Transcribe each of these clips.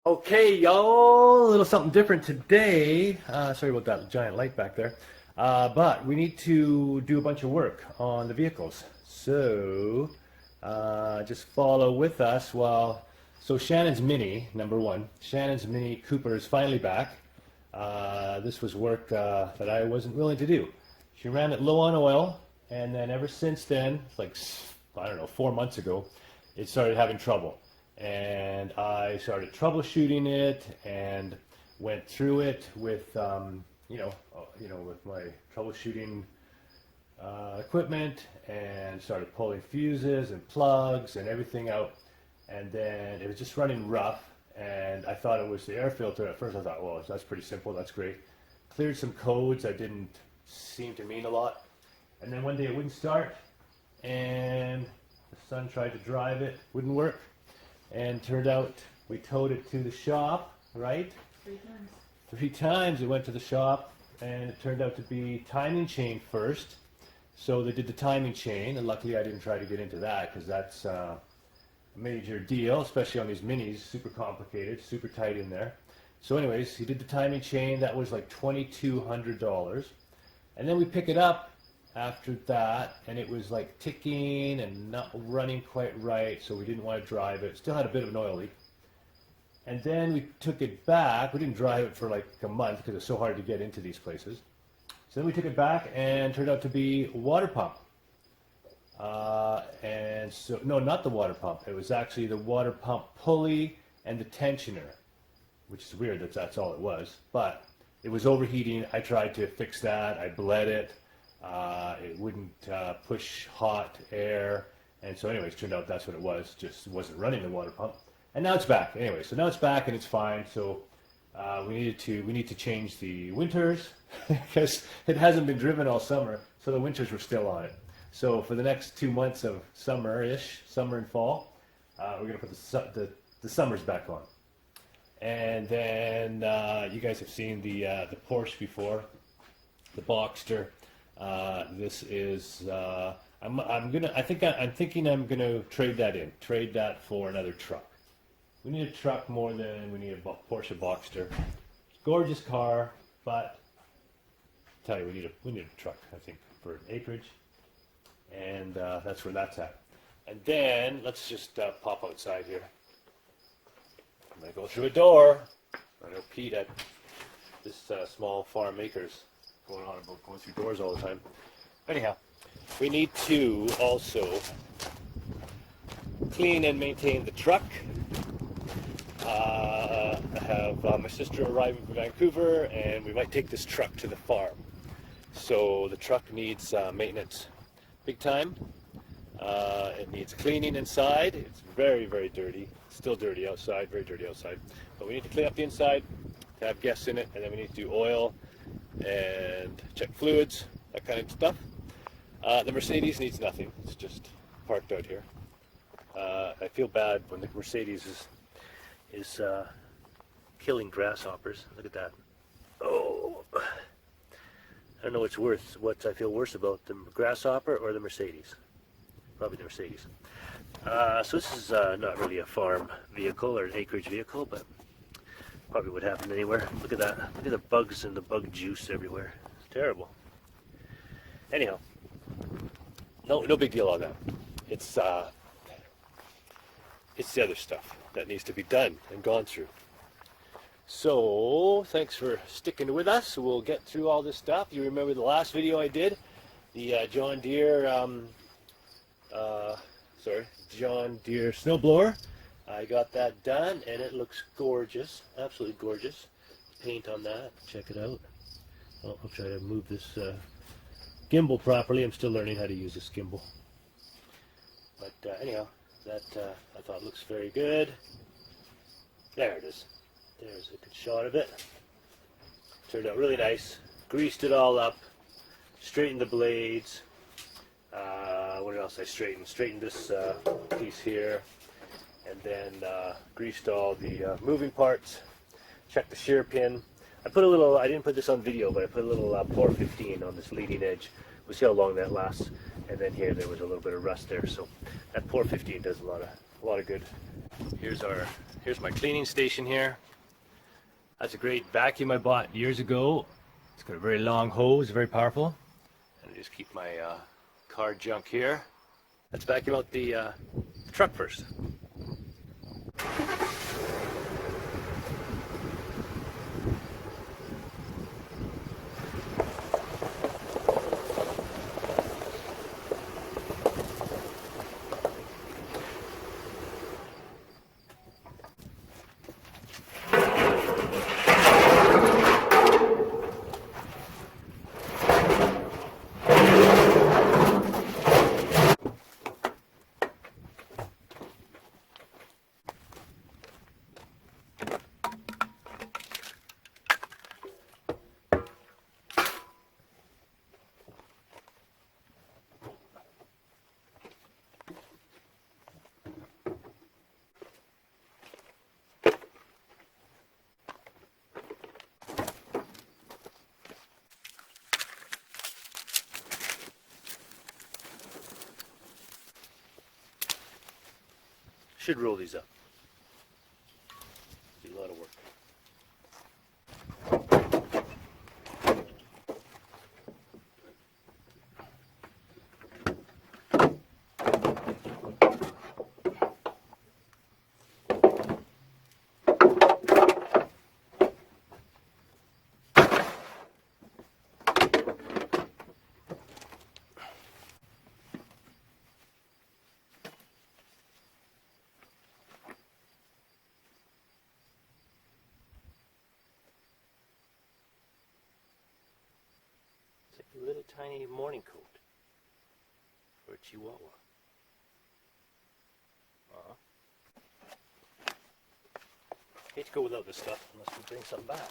Okay, y'all, a little something different today. Sorry about that giant light back there. But we need to do a bunch of work on the vehicles. So just follow with us so Shannon's Mini, number one, Shannon's Mini Cooper is finally back. This was work that I wasn't willing to do. She ran it low on oil, and then ever since then, like, I don't know, 4 months ago, it started having trouble. And I started troubleshooting it and went through it with, with my troubleshooting equipment, and started pulling fuses and plugs and everything out. And then it was just running rough, and I thought it was the air filter. At first I thought, well, that's pretty simple, that's great. Cleared some codes that didn't seem to mean a lot. And then one day it wouldn't start, and the son tried to drive it, wouldn't work. And turned out we towed it to the shop, right? 3 times. 3 times it went to the shop, and it turned out to be timing chain first. So they did the timing chain, and luckily I didn't try to get into that, because that's a major deal, especially on these minis, super complicated, super tight in there. So anyways, he did the timing chain. That was like $2,200. And then we pick it up after that, and it was like ticking and not running quite right, so we didn't want to drive it. Still had a bit of an oil leak. And then we took it back. We didn't drive it for like a month because it's so hard to get into these places. So then we took it back, and it turned out to be a water pump. And so, no, not the water pump. It was actually the water pump pulley and the tensioner, which is weird that that's all it was. But it was overheating. I tried to fix that. I bled it. It wouldn't push hot air, and so anyways, turned out that's what it was. Just wasn't running the water pump, and now it's back. Anyway, so now it's back and it's fine. So we need to change the winters because it hasn't been driven all summer, so the winters were still on it. So for the next 2 months of summer-ish, summer and fall, we're gonna put the summers back on. And then you guys have seen the Porsche before, the Boxster. This is I'm thinking I'm gonna trade that for another truck. We need a truck more than we need a Porsche Boxster. Gorgeous car, but I tell you, we need a truck, I think, for acreage, and that's where that's at. And then let's just pop outside here. I'm gonna go through a door. I know Pete at this small farm acres going on about going through doors all the time. Anyhow, we need to also clean and maintain the truck. I have my sister arriving from Vancouver, and we might take this truck to the farm. So the truck needs maintenance big time. It needs cleaning inside. It's very, very dirty. Still dirty outside, very dirty outside. But we need to clean up the inside to have guests in it, and then we need to do oil and check fluids, that kind of stuff. The Mercedes needs nothing. It's just parked out here. I feel bad when the Mercedes is killing grasshoppers. Look at that. Oh, I don't know what I feel worse about, the grasshopper or the Mercedes. Probably the Mercedes. So this is not really a farm vehicle or an acreage vehicle, but probably would happen anywhere. Look at that. Look at the bugs and the bug juice everywhere. It's terrible. Anyhow, no big deal on that. It's the other stuff that needs to be done and gone through. So thanks for sticking with us. We'll get through all this stuff. You remember the last video I did, the John Deere Snowblower. I got that done, and it looks gorgeous, absolutely gorgeous. Paint on that, check it out. I'll try to move this gimbal properly. I'm still learning how to use this gimbal. But anyhow, that I thought looks very good. There it is. There's a good shot of it. Turned out really nice. Greased it all up, straightened the blades. What else I straightened? Straightened this piece here, and then greased all the moving parts. Checked the shear pin. I didn't put this on video, but I put a little Por 15 on this leading edge. We'll see how long that lasts. And then here there was a little bit of rust there, so that Por 15 does a lot of a lot of good. Here's my cleaning station here. That's a great vacuum I bought years ago. It's got a very long hose, very powerful. And I just keep my car junk here. Let's vacuum out the truck first. Should roll these up. Be a lot of work. A little tiny morning coat for a Chihuahua. Hate to go without this stuff unless we bring something back.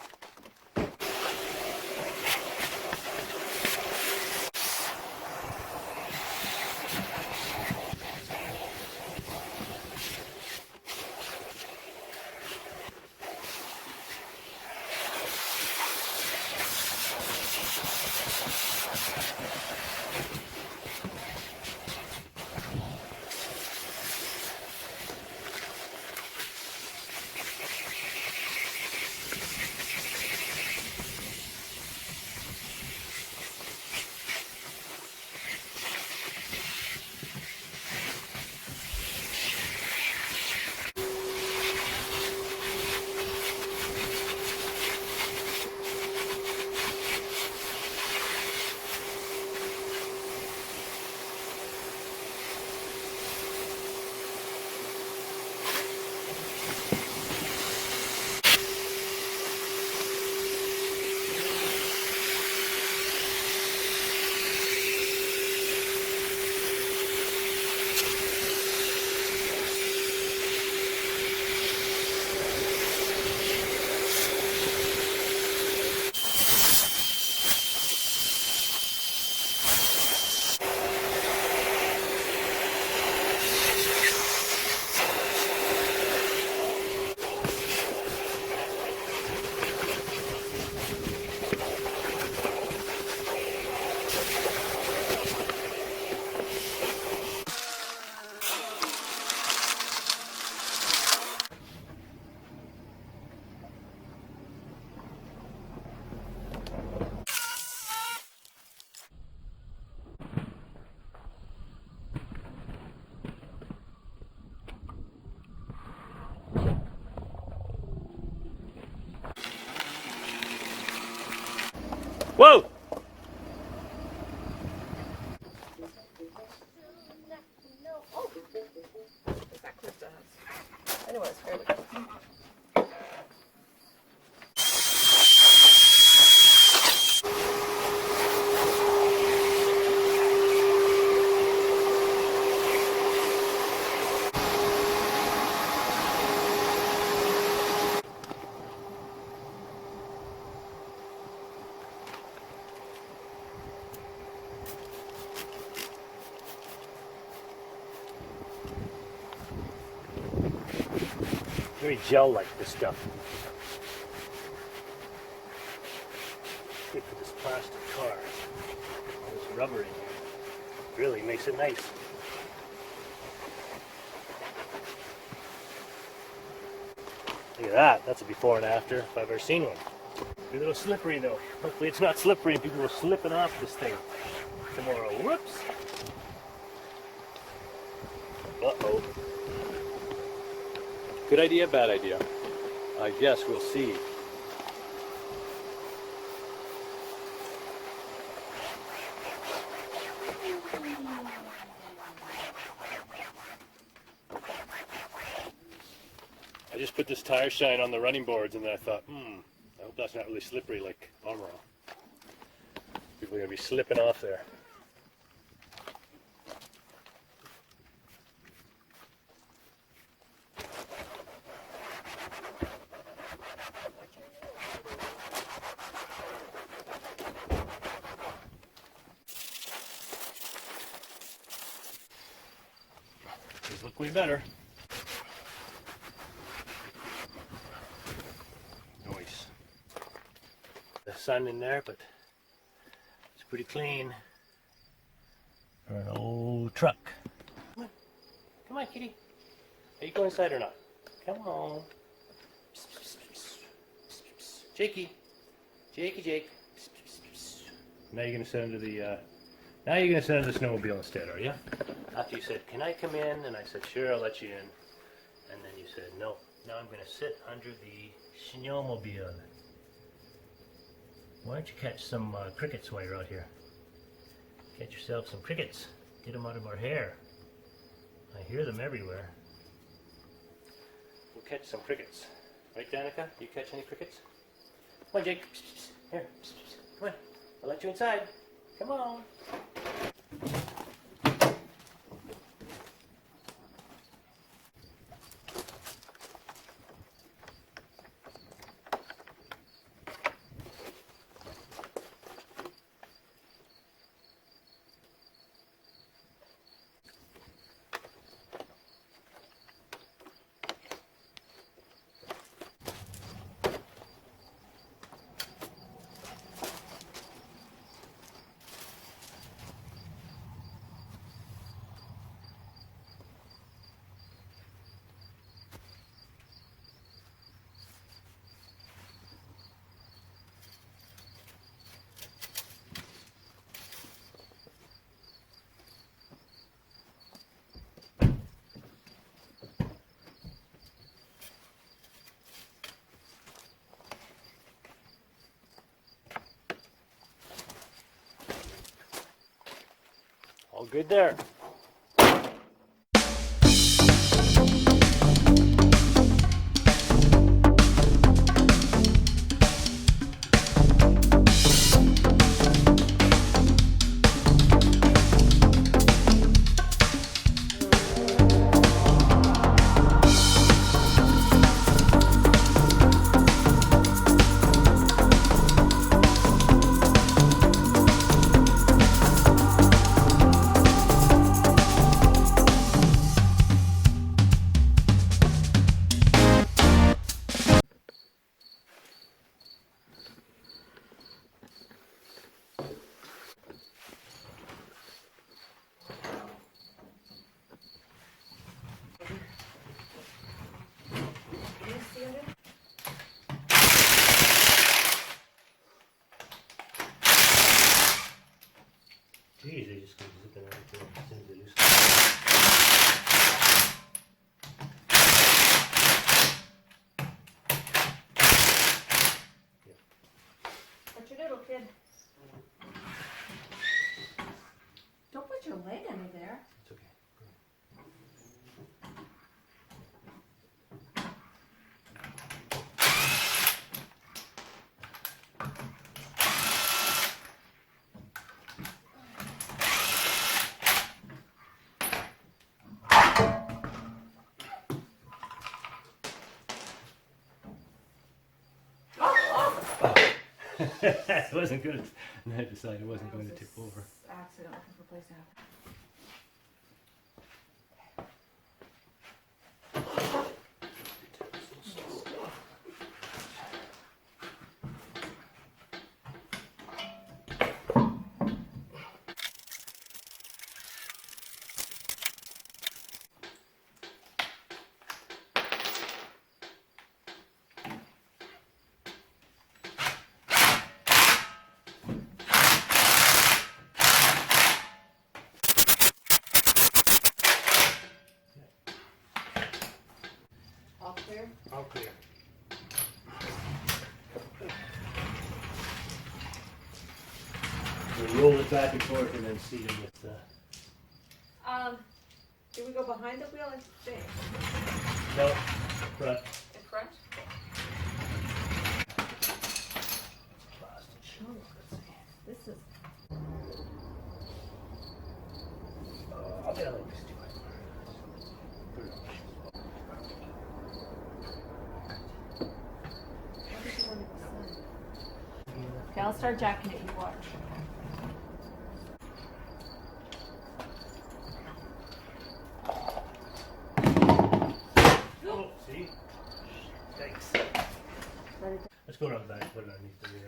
Whoa! Anyways, here we go. Very gel-like, this stuff. Good for this plastic car. All this rubber in here really makes it nice. Look at that. That's a before and after if I've ever seen one. Be a little slippery though. Hopefully it's not slippery and people are slipping off this thing tomorrow. Whoops. Uh-oh. Good idea, bad idea? I guess we'll see. I just put this tire shine on the running boards and then I thought, I hope that's not really slippery like armor. People are going to be slipping off there. These look way better. Nice. The sun in there, but it's pretty clean for an old truck. Come on, kitty. Are you going inside or not? Come on. Jakey. Jake. Now you're gonna sit under the snowmobile instead, are you? After you said, can I come in? And I said, sure, I'll let you in. And then you said, no. Now I'm gonna sit under the snowmobile. Why don't you catch some crickets while you're out here? Get yourself some crickets. Get them out of our hair. I hear them everywhere. We'll catch some crickets. Right, Danica? You catch any crickets? Come on, Jake. Here. Come on. I'll let you inside. Come on. All good there. Geez, they just keep zipping right through as soon as they lose. What's your little kid? Don't put your leg under there. It's okay. It wasn't good. And I decided it wasn't going to tip over. Accident looking for a place to have. All clear. We roll it back and forth and then seat it with the... Do we go behind the wheel and stay No, front. in front? This is. I'll get like this too. Okay, I'll start jacking it. You watch. Oh, see? Thanks. Let's go around the back and put it underneath the wheel.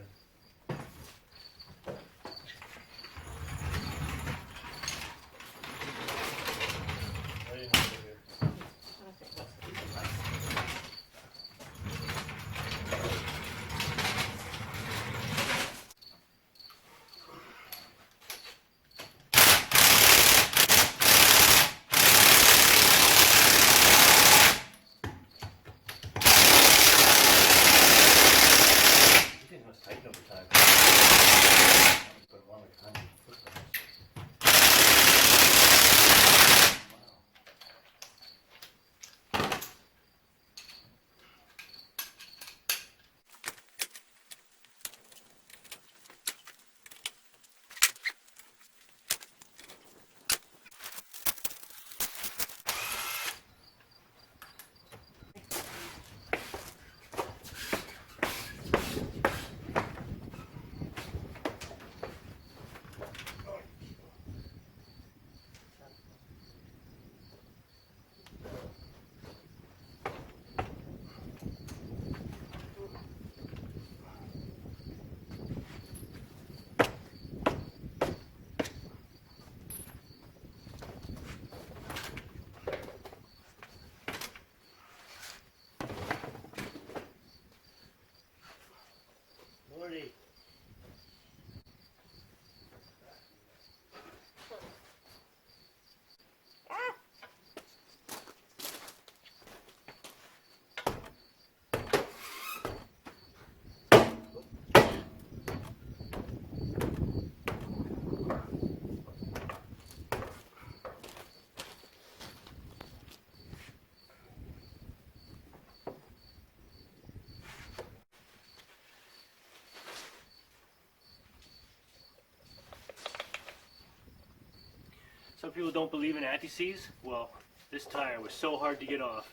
Some people don't believe in anti-seize. Well, this tire was so hard to get off.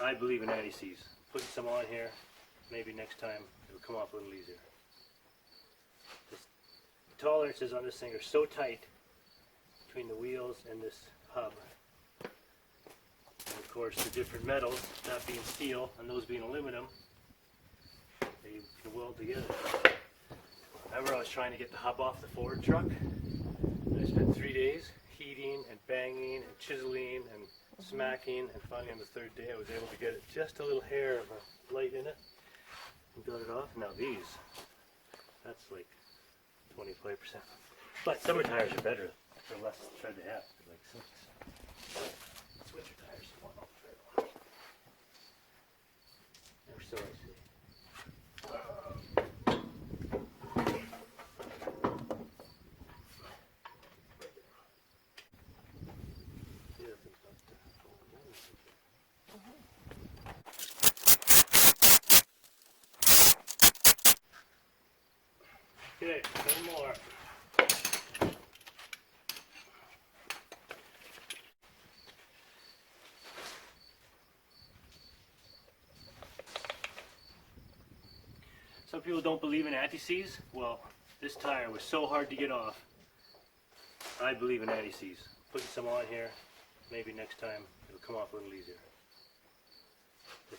I believe in anti-seize. Putting some on here, maybe next time it'll come off a little easier. The tolerances on this thing are so tight between the wheels and this hub. And of course the different metals, that being steel and those being aluminum, they can weld together. Remember I was trying to get the hub off the Ford truck? I spent 3 days heating and banging and chiseling and smacking, and finally on the third day I was able to get it just a little hair of a light in it and got it off. Now these, that's like 25%. But summer tires are better. They're less tread they have. They're like 6. It's winter tires. Or so I see. Okay, one more. Some people don't believe in anti-seize. Well, this tire was so hard to get off. I believe in anti-seize. Putting some on here, maybe next time it'll come off a little easier. The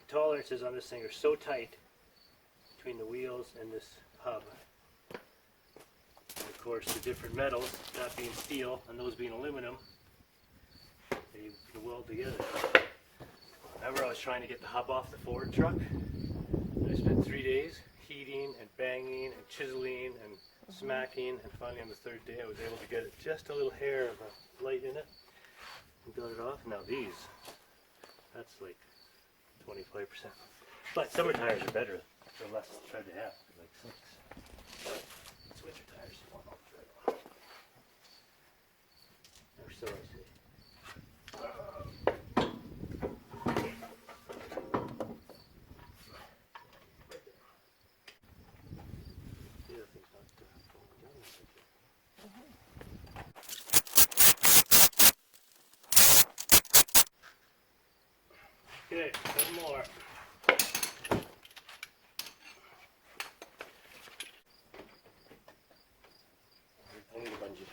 tolerances on this thing are so tight between the wheels and this hub. And of course the different metals, that being steel and those being aluminum, they can weld together. Remember I was trying to get the hub off the Ford truck? I spent 3 days heating and banging and chiseling and smacking, and finally on the third day I was able to get it just a little hair of a light in it and got it off. Now these, that's like 25%. But summer tires are better. They're less tread to have. They're like slicks. It's winter tires. Or so I say. The other thing's not going down like that. Okay, one more. I need a bungee.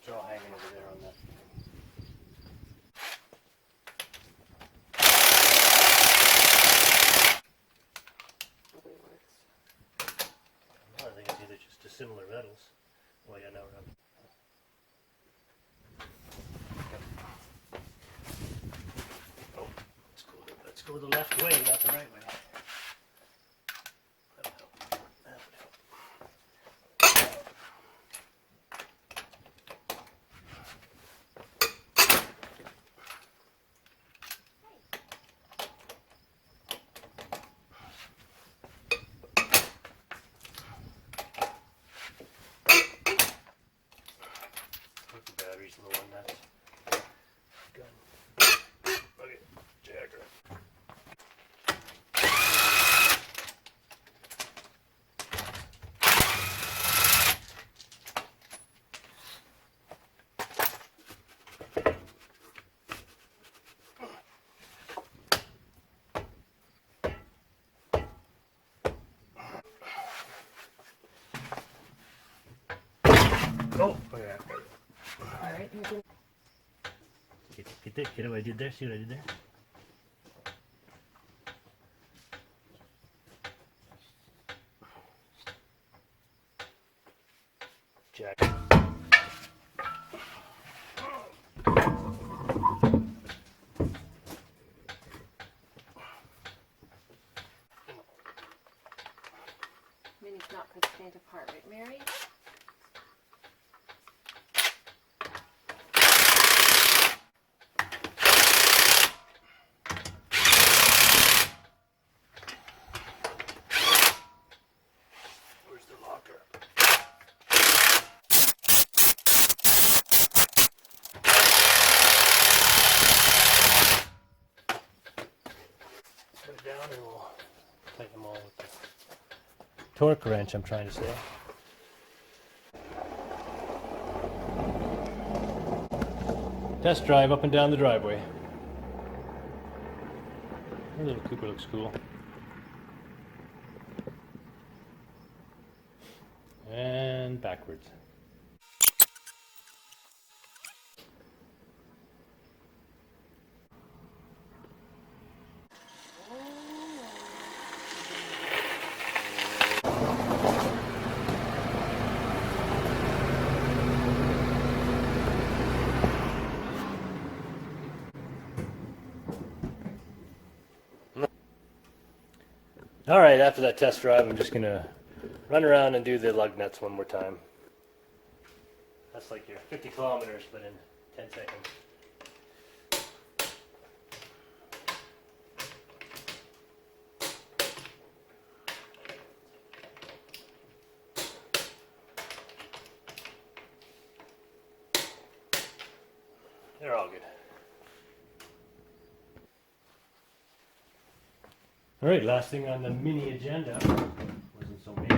It's all hanging over there on that. I think it's either just dissimilar metals. Oh yeah, now we're on. Oh, let's go the left way, not the right way. That would help. That would help. The battery's low on that gun. Okay, Jagger. Oh, yeah. Alright, you can. Get what I did there? See what I did there? Jack. Mini's not going to stand apart, right, Mary? Where's the locker? Put it down and we'll tighten them all with the torque wrench, I'm trying to say. Test drive up and down the driveway. The little Cooper looks cool. And backwards. Alright, after that test drive, I'm just going to run around and do the lug nuts one more time. That's like your 50 kilometers, but in 10 seconds. They're all good. Alright, last thing on the mini agenda, wasn't so big.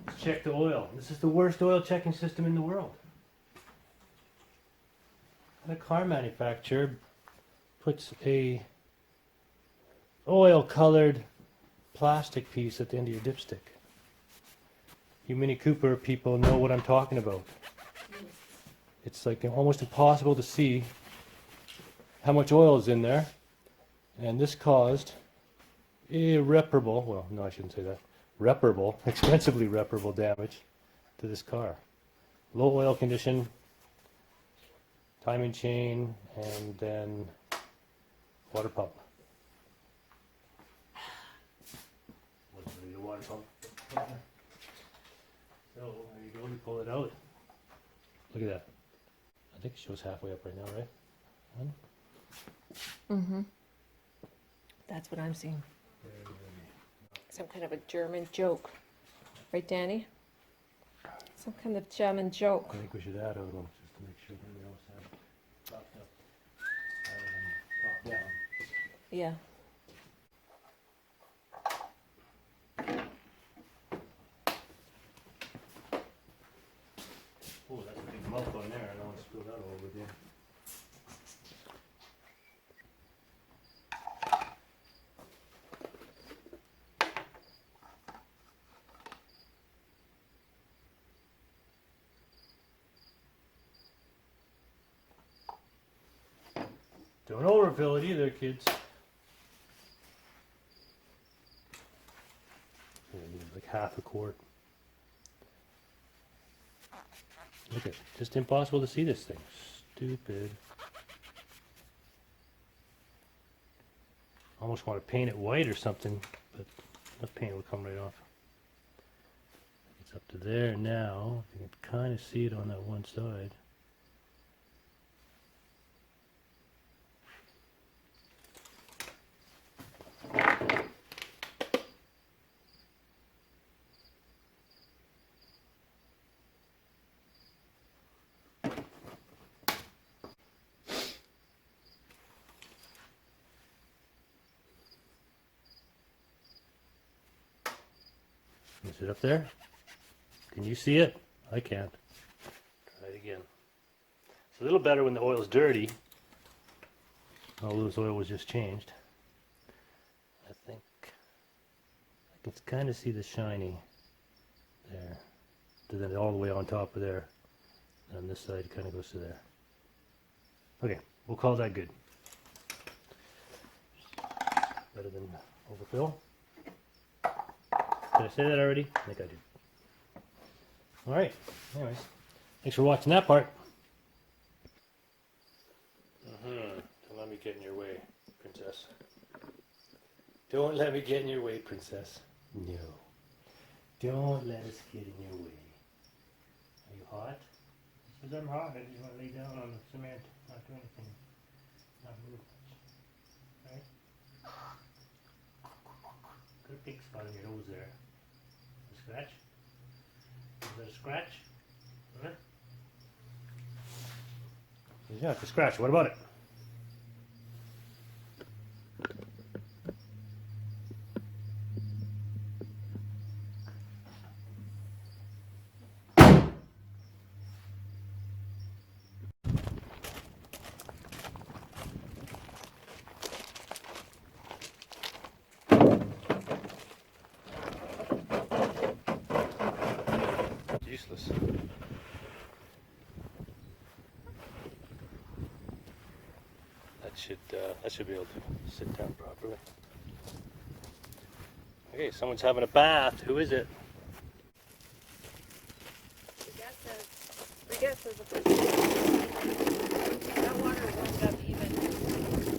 Let's check the oil. This is the worst oil checking system in the world. The car manufacturer puts a oil colored plastic piece at the end of your dipstick. You Mini Cooper people know what I'm talking about. It's like almost impossible to see how much oil is in there. And this caused irreparable, well, no, I shouldn't say that, reparable, expensively reparable damage to this car. Low oil condition, timing chain, and then water pump. What's the water pump? So, there you go, we pull it out. Look at that. I think it shows halfway up right now, right? Mm-hmm. That's what I'm seeing. Some kind of a German joke. Right, Danny? Some kind of German joke. I think we should add a little just to make sure that we also have it propped up rather than top down. Yeah. Oh, that's a big mouth on there. I don't want to spill that all over there. Don't overfill it either, kids. I need like half a quart. Look at, just impossible to see this thing. Stupid. Almost want to paint it white or something, but the paint will come right off. It's up to there now. You can kind of see it on that one side. Is it up there? Can you see it? I can't. Try it again. It's a little better when the oil's dirty. All this oil was just changed. I think I can kind of see the shiny there. And then all the way on top of there. And on this side kind of goes to there. Okay, we'll call that good. Better than overfill. Did I say that already? I think I did. Alright, anyways. Thanks for watching that part. Don't let me get in your way, princess. Don't let me get in your way, princess. No. Don't let us get in your way. Are you hot? Because I'm hot. I just want to lay down on the cement, not do anything. Not move much. Right? Got a big spot on your nose there. A scratch? Is that a scratch? Huh? Yeah, it's a scratch. What about it? Useless. That should be able to sit down properly. Okay, someone's having a bath. Who is it? The guess is a person. That water warmed up even.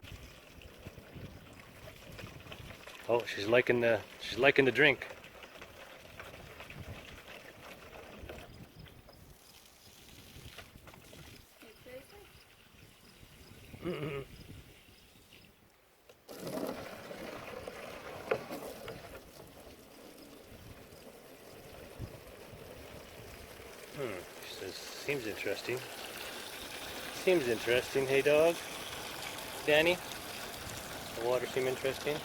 Oh, she's liking the drink. She says, seems interesting. Seems interesting, hey dog? Danny? The water seem interesting?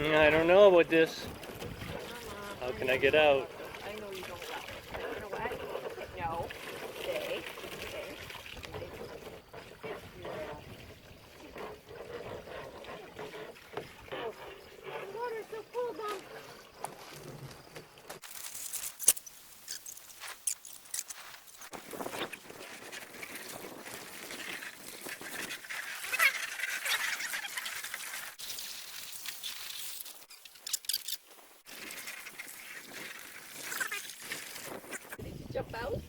I don't know about this. How can I get out? I know you don't allow it. You know what? No. Stay. The water's so cool, Mom. jump out?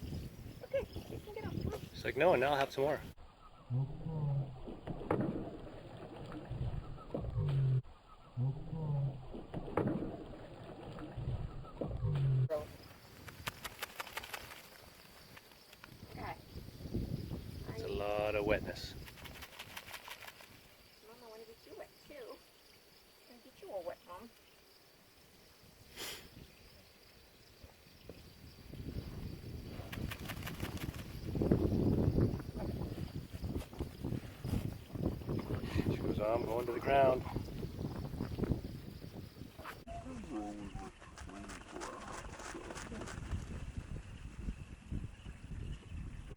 Okay, you can get up. Come on. She's like, no, and now I'll have some more. Okay. It's a lot of wetness. Mama wanna get you wet too. Wanna get you all wet, Mom. She goes, I'm going to the ground.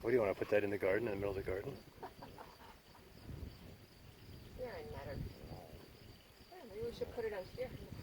What do you want to put that in the garden, in the middle of the garden? Here in Danneberg. Yeah, maybe we should put it out here in the